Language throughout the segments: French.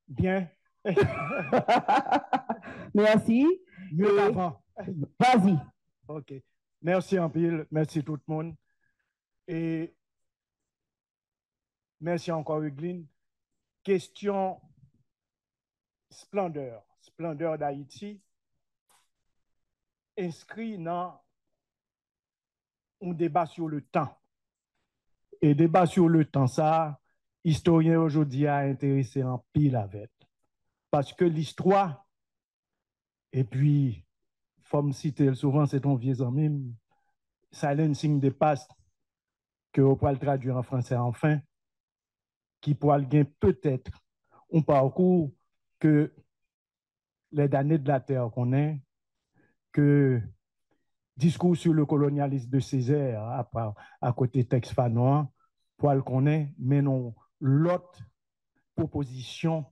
Bien. Merci. Mieux Et qu'avant. vas-y. OK. Merci en pile. Merci tout le monde. Et merci encore, Eugline. Question splendeur. Splendeur d'Haïti. Inscrit dans un débat sur le temps. Et débat sur le temps, ça, historien aujourd'hui a intéressé en pile avec. Parce que l'histoire, et puis, faut me citer souvent, c'est ton vieux ami, ça a un signe de passe que on peut le traduire en français enfin, qui pourra le gagner peut-être un parcours que les damnés de la terre qu'on est, que discours sur le colonialisme de Césaire à côté texte fanois, pour le connaître, mais non l'autre proposition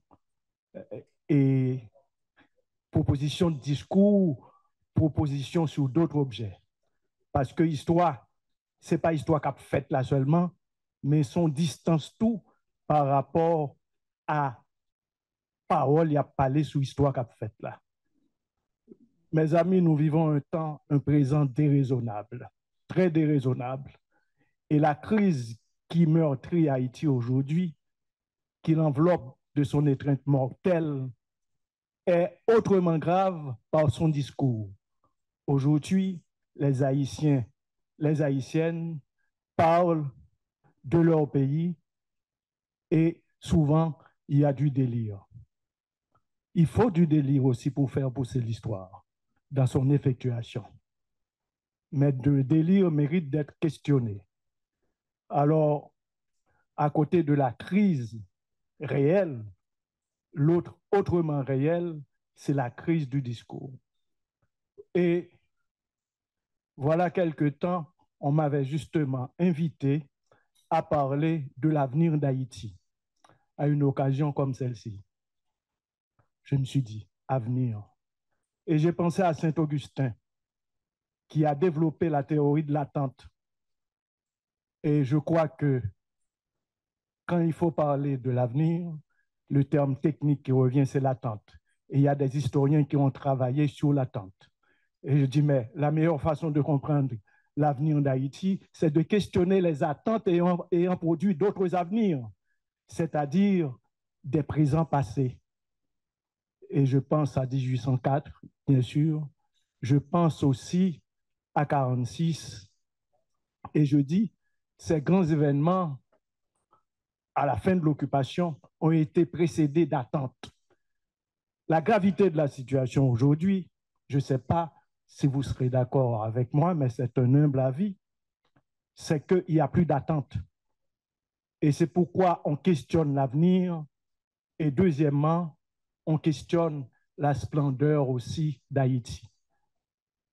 et proposition de discours, proposition sur d'autres objets. Parce que histoire, c'est pas histoire qu'a faite là seulement, mais son distance tout par rapport à parole, il y a parlé sur histoire qu'a faite là. Mes amis, nous vivons un temps, un présent déraisonnable, très déraisonnable. Et la crise qui meurtrit Haïti aujourd'hui, qui l'enveloppe de son étreinte mortelle, est autrement grave par son discours. Aujourd'hui, les Haïtiens, les Haïtiennes parlent de leur pays et souvent, il y a du délire. Il faut du délire aussi pour faire pousser l'histoire dans son effectuation. Mais le délire mérite d'être questionné. Alors, à côté de la crise réelle, l'autre autrement réelle, c'est la crise du discours. Et voilà quelque temps, on m'avait justement invité à parler de l'avenir d'Haïti à une occasion comme celle-ci. Je me suis dit, avenir. Et j'ai pensé à Saint-Augustin, qui a développé la théorie de l'attente. Et je crois que quand il faut parler de l'avenir, le terme technique qui revient, c'est l'attente. Et il y a des historiens qui ont travaillé sur l'attente. Et je dis, mais la meilleure façon de comprendre l'avenir d'Haïti, c'est de questionner les attentes ayant produit d'autres avenirs, c'est-à-dire des présents passés. Et je pense à 1804, bien sûr. Je pense aussi à 46. Et je dis, ces grands événements à la fin de l'occupation ont été précédés d'attentes. La gravité de la situation aujourd'hui, je ne sais pas si vous serez d'accord avec moi, mais c'est un humble avis, c'est qu'il n'y a plus d'attente. Et c'est pourquoi on questionne l'avenir. Et deuxièmement, on questionne la splendeur aussi d'Haïti.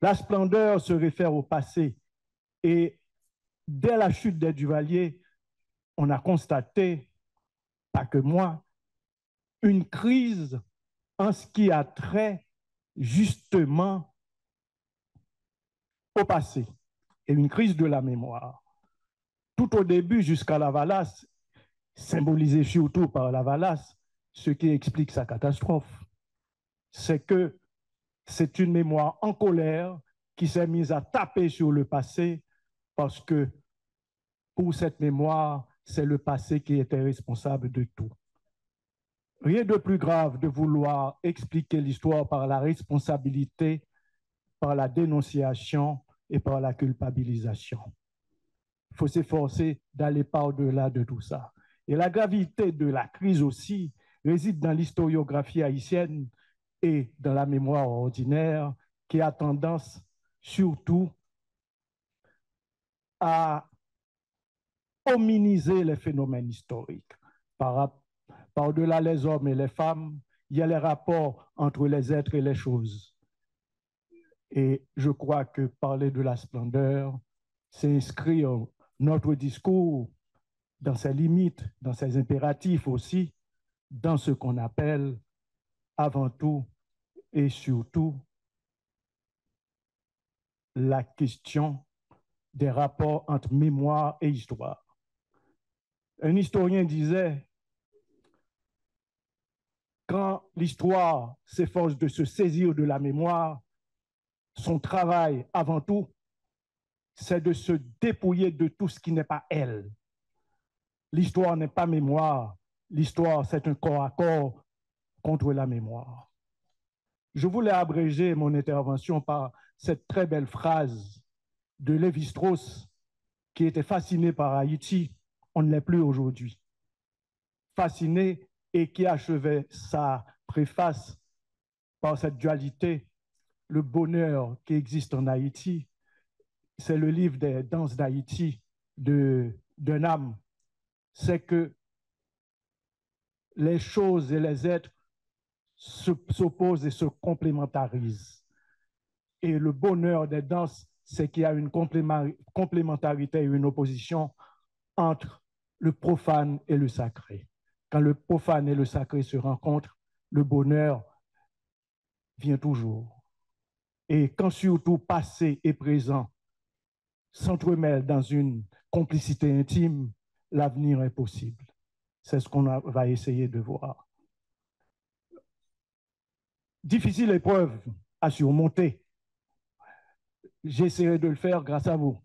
La splendeur se réfère au passé. Et dès la chute des Duvaliers, on a constaté, pas que moi, une crise en ce qui a trait justement au passé et une crise de la mémoire. Tout au début, jusqu'à la Valace, symbolisé surtout par la Valace, ce qui explique sa catastrophe, c'est que c'est une mémoire en colère qui s'est mise à taper sur le passé parce que pour cette mémoire, c'est le passé qui était responsable de tout. Rien de plus grave de vouloir expliquer l'histoire par la responsabilité, par la dénonciation et par la culpabilisation. Il faut s'efforcer d'aller par-delà de tout ça. Et la gravité de la crise aussi réside dans l'historiographie haïtienne et dans la mémoire ordinaire qui a tendance surtout à hominiser les phénomènes historiques. Par-delà les hommes et les femmes, il y a les rapports entre les êtres et les choses. Et je crois que parler de la splendeur, c'est inscrire notre discours dans ses limites, dans ses impératifs aussi, dans ce qu'on appelle avant tout et surtout la question des rapports entre mémoire et histoire. Un historien disait, Quand l'histoire s'efforce de se saisir de la mémoire, son travail avant tout, c'est de se dépouiller de tout ce qui n'est pas elle. L'histoire n'est pas mémoire. L'histoire, c'est un corps à corps contre la mémoire. Je voulais abréger mon intervention par cette très belle phrase de Lévi-Strauss, qui était fasciné par Haïti. On ne l'est plus aujourd'hui. Fasciné et qui achevait sa préface par cette dualité, le bonheur qui existe en Haïti. C'est le livre des danses d'Haïti d'un âme. C'est que les choses et les êtres s'opposent et se complémentarisent. Et le bonheur des danses, c'est qu'il y a une complémentarité et une opposition entre le profane et le sacré. Quand le profane et le sacré se rencontrent, le bonheur vient toujours. Et quand surtout passé et présent s'entremêlent dans une complicité intime, l'avenir est possible. C'est ce qu'on va essayer de voir. Difficile épreuve à surmonter. J'essaierai de le faire grâce à vous.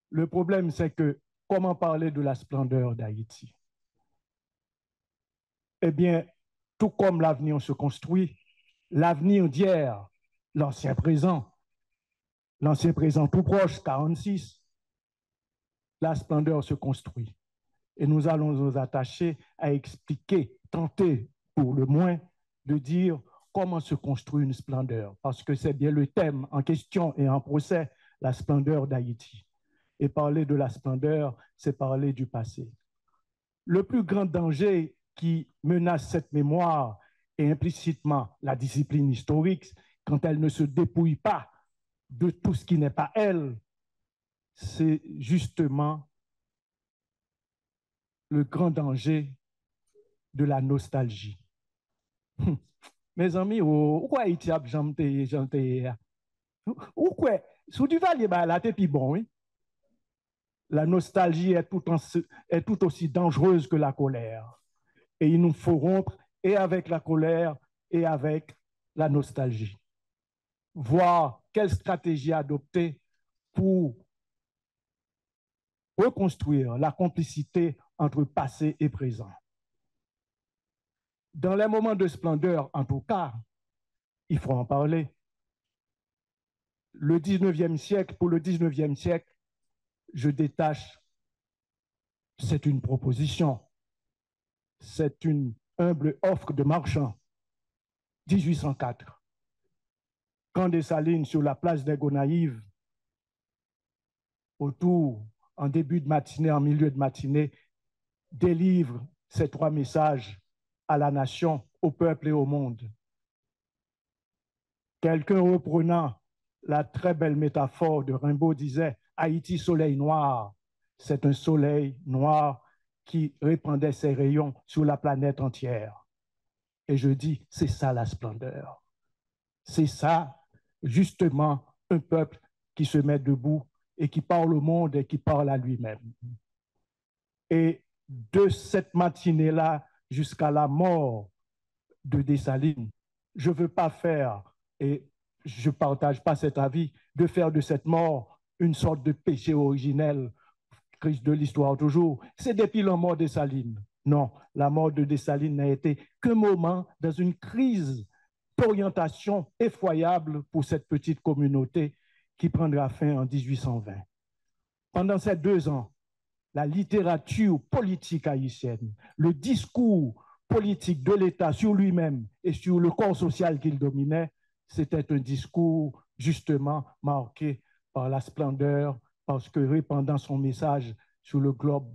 Le problème, c'est que comment parler de la splendeur d'Haïti? Eh bien, tout comme l'avenir se construit, l'avenir d'hier, l'ancien présent tout proche, 46, la splendeur se construit. Et nous allons nous attacher à expliquer, tenter pour le moins, de dire comment se construit une splendeur, parce que c'est bien le thème en question et en procès, la splendeur d'Haïti. Et parler de la splendeur, c'est parler du passé. Le plus grand danger qui menace cette mémoire est implicitement la discipline historique, quand elle ne se dépouille pas de tout ce qui n'est pas elle, c'est justement le grand danger de la nostalgie. Mes amis, pourquoi Haïti a janté? Pourquoi? Sous du valier, là, t'es plus bon, oui? La nostalgie est tout aussi dangereuse que la colère. Et il nous faut rompre et avec la colère et avec la nostalgie. Voir quelle stratégie adopter pour reconstruire la complicité entre passé et présent. Dans les moments de splendeur, en tout cas, il faut en parler. Le 19e siècle, pour le 19e siècle, je détache, c'est une proposition, c'est une humble offre de Marchand, 1804. Quand Dessalines, sur la place des Gonaïves, autour, en début de matinée, en milieu de matinée, délivre ces 3 messages à la nation, au peuple et au monde. Quelqu'un reprenant la très belle métaphore de Rimbaud disait « Haïti, soleil noir ». C'est un soleil noir qui répandait ses rayons sur la planète entière. Et je dis, c'est ça la splendeur. C'est ça, justement, un peuple qui se met debout et qui parle au monde et qui parle à lui-même. Et de cette matinée-là jusqu'à la mort de Dessalines, je ne veux pas faire, et je ne partage pas cet avis, de faire de cette mort une sorte de péché originel, crise de l'histoire toujours. C'est depuis la mort de Dessalines. Non, la mort de Dessalines n'a été qu'un moment dans une crise d'orientation effroyable pour cette petite communauté qui prendra fin en 1820. Pendant ces 2 ans, la littérature politique haïtienne, le discours politique de l'État sur lui-même et sur le corps social qu'il dominait, c'était un discours justement marqué par la splendeur, parce que répandant son message sur le globe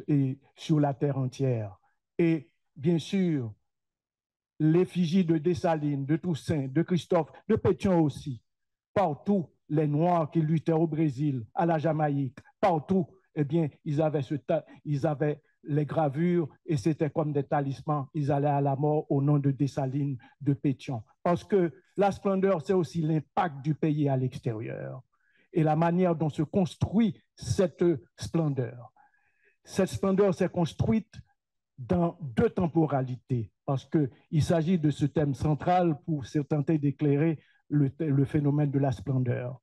et sur la terre entière. Et bien sûr, l'effigie de Dessalines, de Toussaint, de Christophe, de Pétion aussi, partout, les Noirs qui luttaient au Brésil, à la Jamaïque, partout, eh bien, ils avaient les gravures et c'était comme des talismans. Ils allaient à la mort au nom de Dessalines, de Pétion. Parce que la splendeur, c'est aussi l'impact du pays à l'extérieur et la manière dont se construit cette splendeur. Cette splendeur s'est construite dans deux temporalités, parce qu'il s'agit de ce thème central pour tenter d'éclairer le phénomène de la splendeur.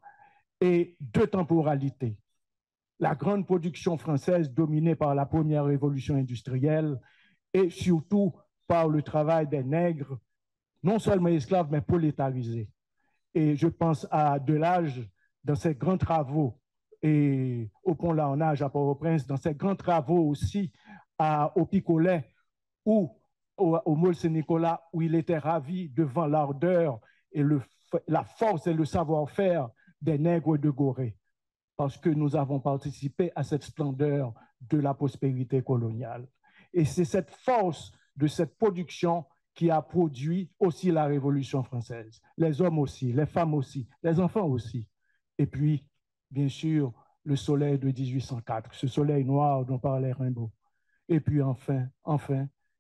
Et deux temporalités. La grande production française dominée par la première révolution industrielle et surtout par le travail des nègres, non seulement esclaves, mais prolétarisés. Et je pense à Delage, dans ses grands travaux, et au Pont-Larnage à Port-au-Prince, dans ses grands travaux aussi au Picolet ou au Môle Saint-Nicolas, où il était ravi devant l'ardeur et la force et le savoir-faire des nègres de Gorée, parce que nous avons participé à cette splendeur de la prospérité coloniale. Et c'est cette force de cette production qui a produit aussi la Révolution française. Les hommes aussi, les femmes aussi, les enfants aussi. Et puis, bien sûr, le soleil de 1804, ce soleil noir dont parlait Rimbaud. Et puis enfin,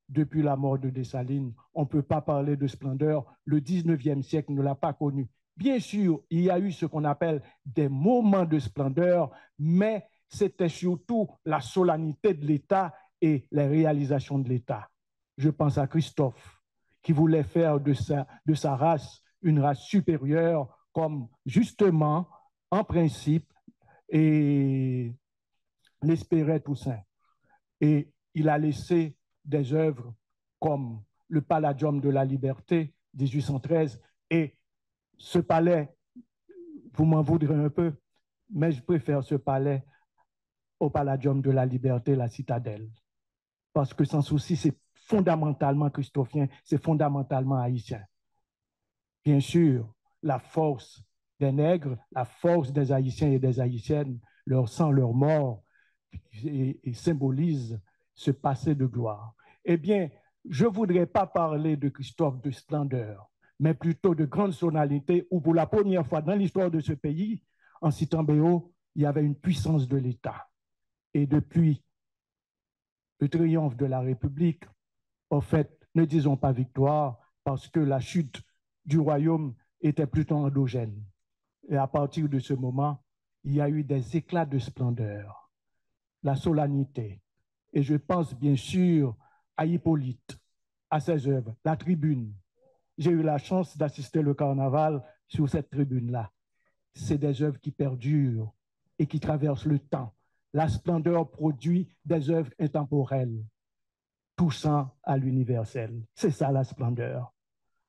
depuis la mort de Dessalines, on ne peut pas parler de splendeur. Le 19e siècle ne l'a pas connu. Bien sûr, il y a eu ce qu'on appelle des moments de splendeur, mais c'était surtout la solennité de l'État et les réalisations de l'État. Je pense à Christophe, qui voulait faire de sa race une race supérieure, comme justement, en principe, et l'espérait Toussaint. Et il a laissé des œuvres comme le Palladium de la Liberté, 1813, et ce palais, vous m'en voudrez un peu, mais je préfère ce palais au Palladium de la Liberté, la citadelle. Parce que sans souci, c'est fondamentalement christophien, c'est fondamentalement haïtien. Bien sûr, la force des nègres, la force des Haïtiens et des Haïtiennes, leur sang, leur mort, et symbolise ce passé de gloire. Eh bien, je ne voudrais pas parler de Christophe de splendeur, mais plutôt de grande sonalité où pour la première fois dans l'histoire de ce pays, en citant Béot, il y avait une puissance de l'État. Et depuis le triomphe de la République, en fait, ne disons pas victoire, parce que la chute du royaume était plutôt endogène. Et à partir de ce moment, il y a eu des éclats de splendeur, la solennité. Et je pense bien sûr à Hippolyte, à ses œuvres, la tribune. J'ai eu la chance d'assister au carnaval sur cette tribune-là. C'est des œuvres qui perdurent et qui traversent le temps. La splendeur produit des œuvres intemporelles, touchant à l'universel. C'est ça la splendeur.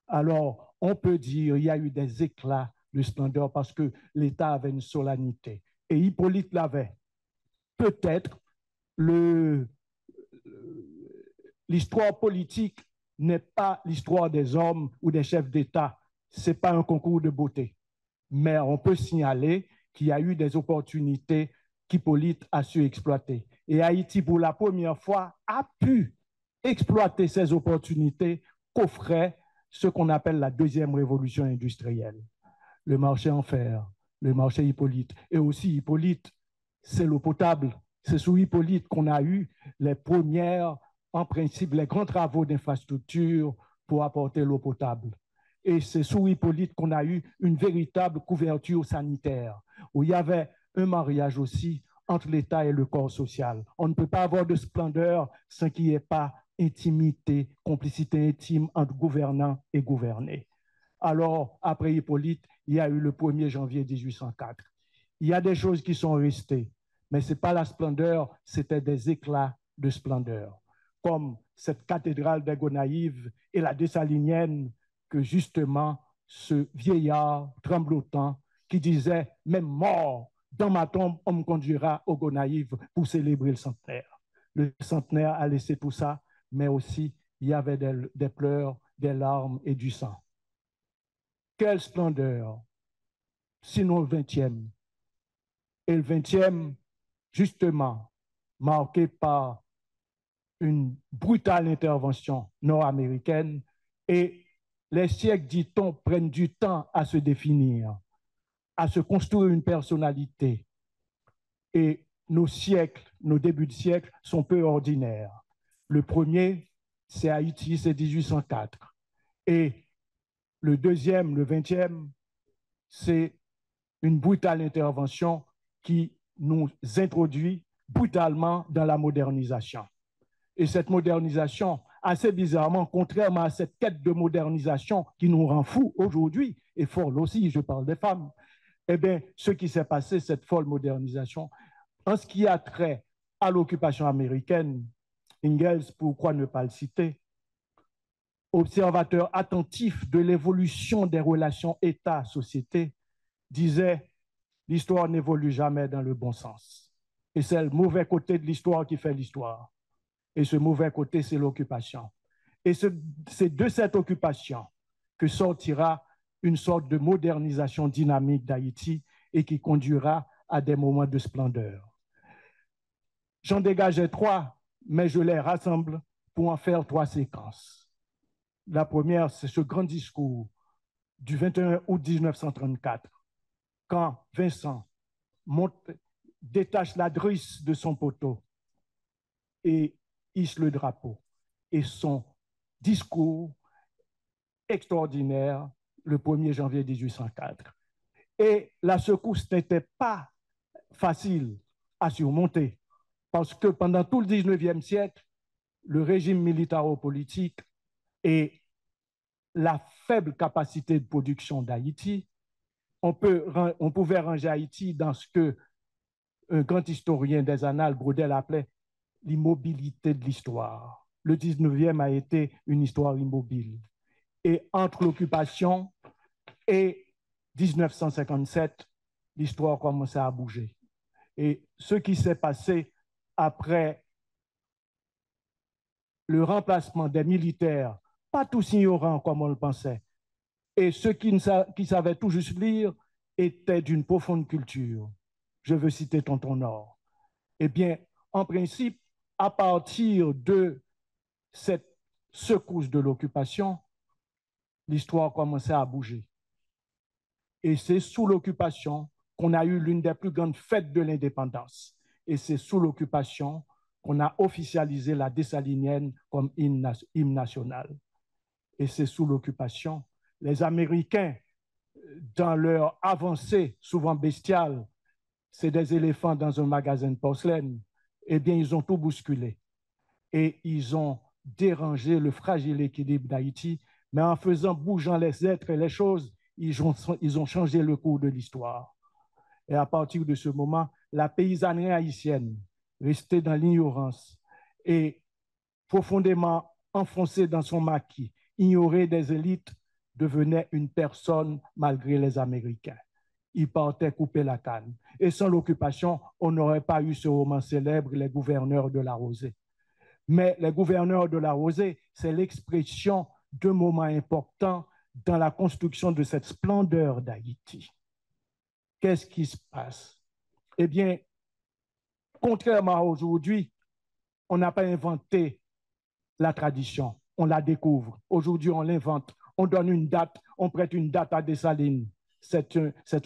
Alors, on peut dire qu'il y a eu des éclats de splendeur parce que l'État avait une solennité. Et Hippolyte l'avait. Peut-être l'histoire politique n'est pas l'histoire des hommes ou des chefs d'État. Ce n'est pas un concours de beauté. Mais on peut signaler qu'il y a eu des opportunités qu'Hippolyte a su exploiter. Et Haïti, pour la première fois, a pu exploiter ces opportunités qu'offrait ce qu'on appelle la deuxième révolution industrielle. Le marché en fer, le marché Hippolyte. Et aussi Hippolyte, c'est l'eau potable. C'est sous Hippolyte qu'on a eu les premières, en principe, les grands travaux d'infrastructure pour apporter l'eau potable. Et c'est sous Hippolyte qu'on a eu une véritable couverture sanitaire, où il y avait un mariage aussi entre l'État et le corps social. On ne peut pas avoir de splendeur sans qu'il n'y ait pas intimité, complicité intime entre gouvernants et gouvernés. Alors, après Hippolyte, il y a eu le 1er janvier 1804. Il y a des choses qui sont restées, mais ce n'est pas la splendeur, c'était des éclats de splendeur, comme cette cathédrale des Gonaïves et la Dessalinienne, que justement ce vieillard tremblotant qui disait « Même mort, dans ma tombe, on me conduira au Gonaïves pour célébrer le centenaire ». Le centenaire a laissé tout ça, mais aussi il y avait des pleurs, des larmes et du sang. Quelle splendeur, sinon le 20e. Et le 20e, justement, marqué par une brutale intervention nord-américaine, et les siècles, dit-on, prennent du temps à se définir, à se construire une personnalité. Et nos siècles, nos débuts de siècle sont peu ordinaires. Le premier, c'est Haïti, c'est 1804. Et le deuxième, le 20e, c'est une brutale intervention qui nous introduit brutalement dans la modernisation. Et cette modernisation, assez bizarrement, contrairement à cette quête de modernisation qui nous rend fous aujourd'hui, et folle aussi, je parle des femmes, eh bien, ce qui s'est passé, cette folle modernisation, en ce qui a trait à l'occupation américaine, Ingalls, pourquoi ne pas le citer, observateur attentif de l'évolution des relations État-société, disait « L'histoire n'évolue jamais dans le bon sens. Et c'est le mauvais côté de l'histoire qui fait l'histoire. Et ce mauvais côté, c'est l'occupation. Et c'est de cette occupation que sortira une sorte de modernisation dynamique d'Haïti et qui conduira à des moments de splendeur. J'en dégageais 3, mais je les rassemble pour en faire 3 séquences. La première, c'est ce grand discours du 21 août 1934, quand Vincent détache la drisse de son poteau et hisse le drapeau. Et son discours extraordinaire le 1er janvier 1804. Et la secousse n'était pas facile à surmonter parce que pendant tout le 19e siècle, le régime militaro-politique et la faible capacité de production d'Haïti, on pouvait ranger Haïti dans ce que un grand historien des annales, Braudel, appelait l'immobilité de l'histoire. Le 19e a été une histoire immobile. Et entre l'occupation et 1957, l'histoire commençait à bouger. Et ce qui s'est passé après le remplacement des militaires, pas tous ignorants comme on le pensait, et ceux qui savaient tout juste lire étaient d'une profonde culture. Je veux citer Tonton Nord. Eh bien, en principe, à partir de cette secousse de l'occupation, l'histoire commençait à bouger. Et c'est sous l'occupation qu'on a eu l'une des plus grandes fêtes de l'indépendance. Et c'est sous l'occupation qu'on a officialisé la Dessalinienne comme hymne national. Et c'est sous l'occupation. Les Américains, dans leur avancée souvent bestiale, c'est des éléphants dans un magasin de porcelaine, eh bien, ils ont tout bousculé. Et ils ont dérangé le fragile équilibre d'Haïti, mais en faisant bougeant les êtres et les choses, ils ont changé le cours de l'histoire. Et à partir de ce moment, la paysannerie haïtienne, restée dans l'ignorance et profondément enfoncée dans son maquis, ignorée des élites, devenait une personne malgré les Américains. Ils partaient couper la canne. Et sans l'occupation, on n'aurait pas eu ce roman célèbre, Les gouverneurs de la Rosée. Mais les gouverneurs de la Rosée, c'est l'expression de moments importants dans la construction de cette splendeur d'Haïti. Qu'est-ce qui se passe? Eh bien, contrairement à aujourd'hui, on n'a pas inventé la tradition, on la découvre. Aujourd'hui, on l'invente, on donne une date, on prête une date à Dessalines. C'est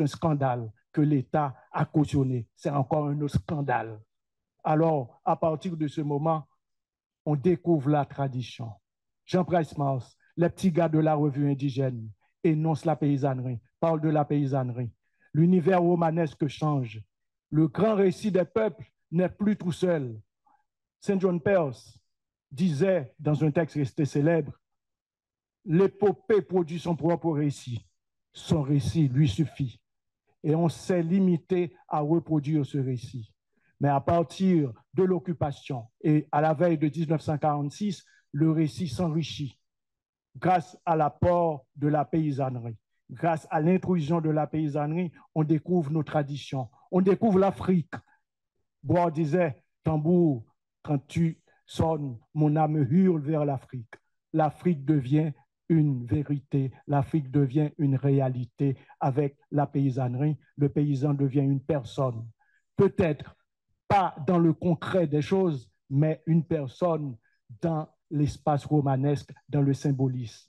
un scandale que l'État a cautionné. C'est encore un autre scandale. Alors, à partir de ce moment, on découvre la tradition. Jean Price Mars, les petits gars de la revue indigène, énoncent la paysannerie, parlent de la paysannerie. L'univers romanesque change. Le grand récit des peuples n'est plus tout seul. Saint John Peirce disait dans un texte resté célèbre, l'épopée produit son propre récit. Son récit lui suffit. Et on s'est limité à reproduire ce récit. Mais à partir de l'occupation et à la veille de 1946, le récit s'enrichit grâce à l'apport de la paysannerie. Grâce à l'intrusion de la paysannerie, on découvre nos traditions, on découvre l'Afrique. Bois disait, tambour, quand tu sonnes, mon âme hurle vers l'Afrique. L'Afrique devient une vérité, l'Afrique devient une réalité avec la paysannerie. Le paysan devient une personne. Peut-être pas dans le concret des choses, mais une personne dans l'espace romanesque, dans le symbolisme.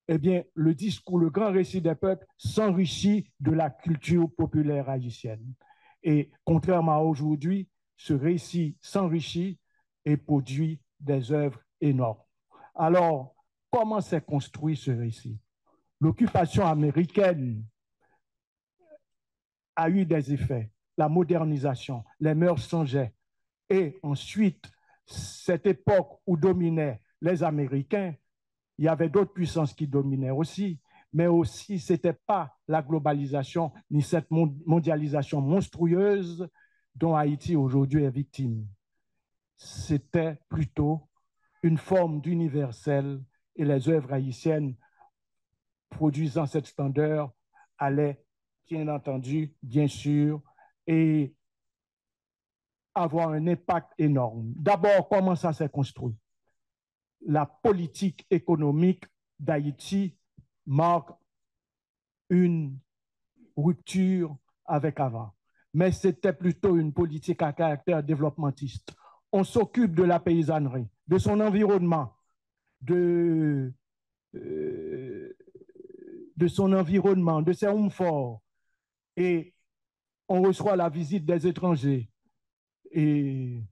Eh bien, le discours, le grand récit des peuples s'enrichit de la culture populaire haïtienne. Et contrairement à aujourd'hui, ce récit s'enrichit et produit des œuvres énormes. Alors, comment s'est construit ce récit? L'occupation américaine a eu des effets. La modernisation, les mœurs changeaient. Et ensuite, cette époque où dominaient les Américains, il y avait d'autres puissances qui dominaient aussi, mais aussi ce n'était pas la globalisation ni cette mondialisation monstrueuse dont Haïti aujourd'hui est victime. C'était plutôt une forme d'universel et les œuvres haïtiennes produisant cette splendeur allaient, bien entendu, bien sûr, et avoir un impact énorme. D'abord, comment ça s'est construit? La politique économique d'Haïti marque une rupture avec avant. Mais c'était plutôt une politique à caractère développementiste. On s'occupe de la paysannerie, de son environnement, de son environnement, de ses hommes forts. Et on reçoit la visite des étrangers. Et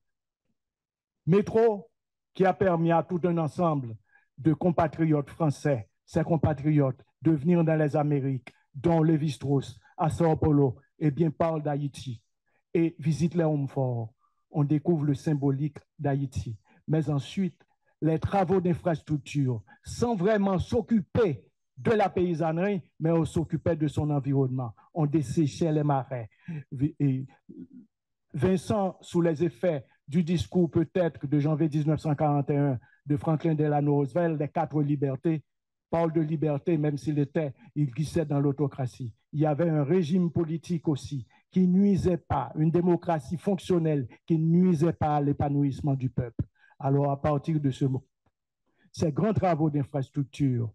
Métro, qui a permis à tout un ensemble de compatriotes français, ses compatriotes, de venir dans les Amériques, dont Lévi-Strauss, à Sao Paulo, et bien parle d'Haïti, et visite les hommes forts. On découvre le symbolique d'Haïti. Mais ensuite, les travaux d'infrastructure, sans vraiment s'occuper de la paysannerie, mais on s'occupait de son environnement. On desséchait les marais. Et Vincent, sous les effets du discours peut-être de janvier 1941 de Franklin Delano Roosevelt, les 4 libertés, parle de liberté, même il glissait dans l'autocratie. Il y avait un régime politique aussi qui nuisait pas, une démocratie fonctionnelle qui ne nuisait pas à l'épanouissement du peuple. Alors, à partir de ces grands travaux d'infrastructure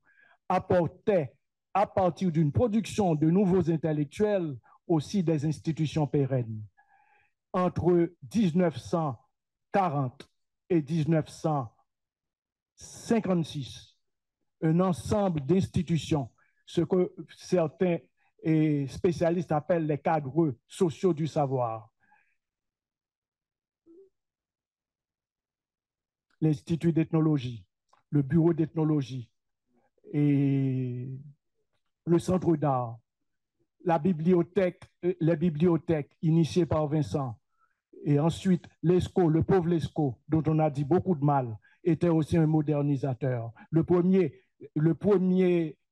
apportaient, à partir d'une production de nouveaux intellectuels, aussi des institutions pérennes. Entre 1940 et 1956, un ensemble d'institutions, ce que certains spécialistes appellent les cadres sociaux du savoir. L'Institut d'ethnologie, le Bureau d'ethnologie et le Centre d'art, la bibliothèque, les bibliothèques initiées par Vincent, et ensuite l'ESCO, le pauvre Lescaut, dont on a dit beaucoup de mal, était aussi un modernisateur. Le premier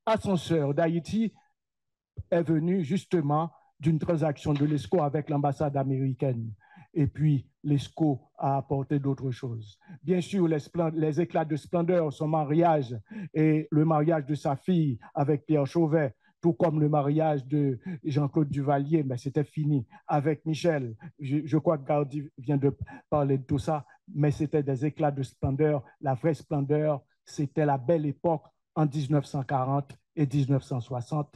ascenseur d'Haïti est venu justement d'une transaction de l'ESCO avec l'ambassade américaine. Et puis, l'ESCO a apporté d'autres choses. Bien sûr, les éclats de splendeur, son mariage et le mariage de sa fille avec Pierre Chauvet, tout comme le mariage de Jean-Claude Duvalier, mais c'était fini avec Michel. Je crois que Gardy vient de parler de tout ça, mais c'était des éclats de splendeur. La vraie splendeur, c'était la belle époque en 1940 et 1960,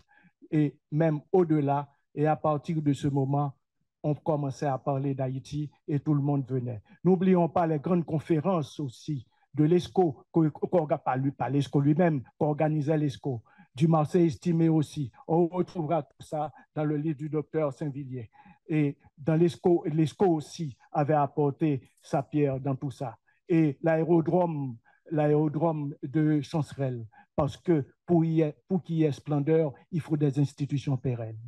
et même au-delà. Et à partir de ce moment, on commençait à parler d'Haïti et tout le monde venait. N'oublions pas les grandes conférences aussi de l'ESCO, pas l'ESCO lui-même, qu'organisait l'ESCO, du Marseille estimé aussi. On retrouvera tout ça dans le livre du docteur Saint-Villiers. Et dans l'ESCO aussi avait apporté sa pierre dans tout ça. Et l'aérodrome de Chancerelle, parce que pour qu'il y ait splendeur, il faut des institutions pérennes.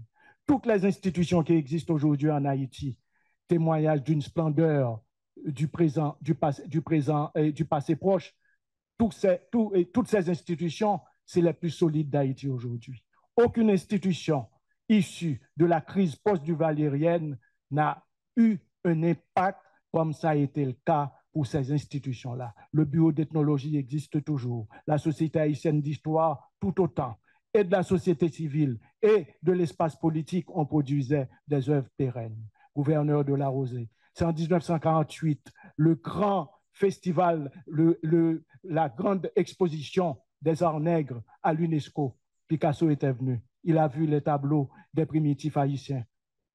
Toutes les institutions qui existent aujourd'hui en Haïti témoignent d'une splendeur du présent, du présent et du passé proche. Toutes ces institutions, c'est les plus solides d'Haïti aujourd'hui. Aucune institution issue de la crise post-duvalérienne n'a eu un impact comme ça a été le cas pour ces institutions-là. Le bureau d'ethnologie existe toujours. La Société haïtienne d'histoire, tout autant. Et de la société civile et de l'espace politique, on produisait des œuvres pérennes. Gouverneur de la Rosée. C'est en 1948, le grand festival, la grande exposition des arts nègres à l'UNESCO. Picasso était venu. Il a vu les tableaux des primitifs haïtiens.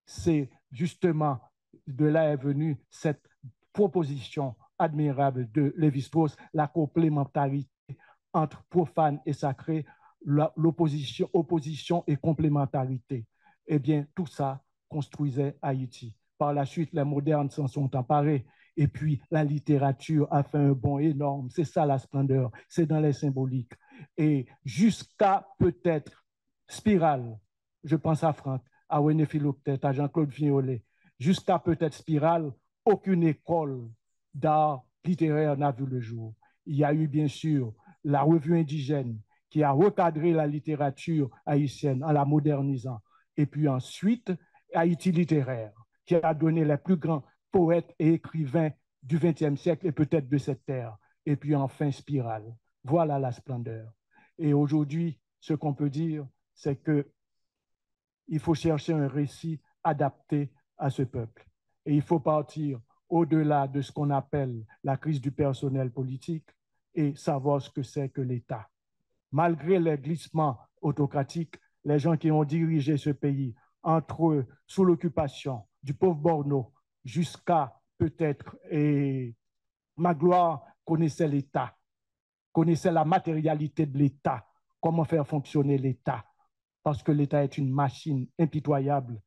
C'est justement de là est venue cette proposition admirable de Lévi-Strauss, la complémentarité entre profane et sacré, opposition et complémentarité. Eh bien, tout ça construisait Haïti. Par la suite, les modernes s'en sont emparés. Et puis, la littérature a fait un bond énorme. C'est ça la splendeur. C'est dans les symboliques. Et jusqu'à peut-être Spirale, je pense à Franck, à René Philoctète, à Jean-Claude Vignolet, jusqu'à peut-être Spirale, aucune école d'art littéraire n'a vu le jour. Il y a eu bien sûr la revue indigène qui a recadré la littérature haïtienne en la modernisant. Et puis ensuite, Haïti littéraire, qui a donné les plus grands poètes et écrivains du XXe siècle et peut-être de cette terre. Et puis enfin, Spirale. Voilà la splendeur. Et aujourd'hui, ce qu'on peut dire, c'est qu'il faut chercher un récit adapté à ce peuple. Et il faut partir au-delà de ce qu'on appelle la crise du personnel politique et savoir ce que c'est que l'État. Malgré les glissements autocratiques, les gens qui ont dirigé ce pays entre eux, sous l'occupation du pauvre Borno jusqu'à peut-être, et Magloire connaissait l'État, connaissait la matérialité de l'État, comment faire fonctionner l'État, parce que l'État est une machine impitoyable.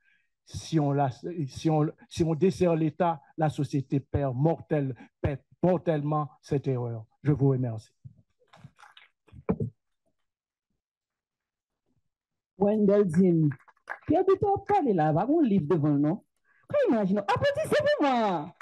Si on dessert l'État, la société perd mortellement cette erreur. Je vous remercie. Wendell Zin. Puis, tu as parlé là, va un livre devant nous. Quand imagine, applaudissez pour moi.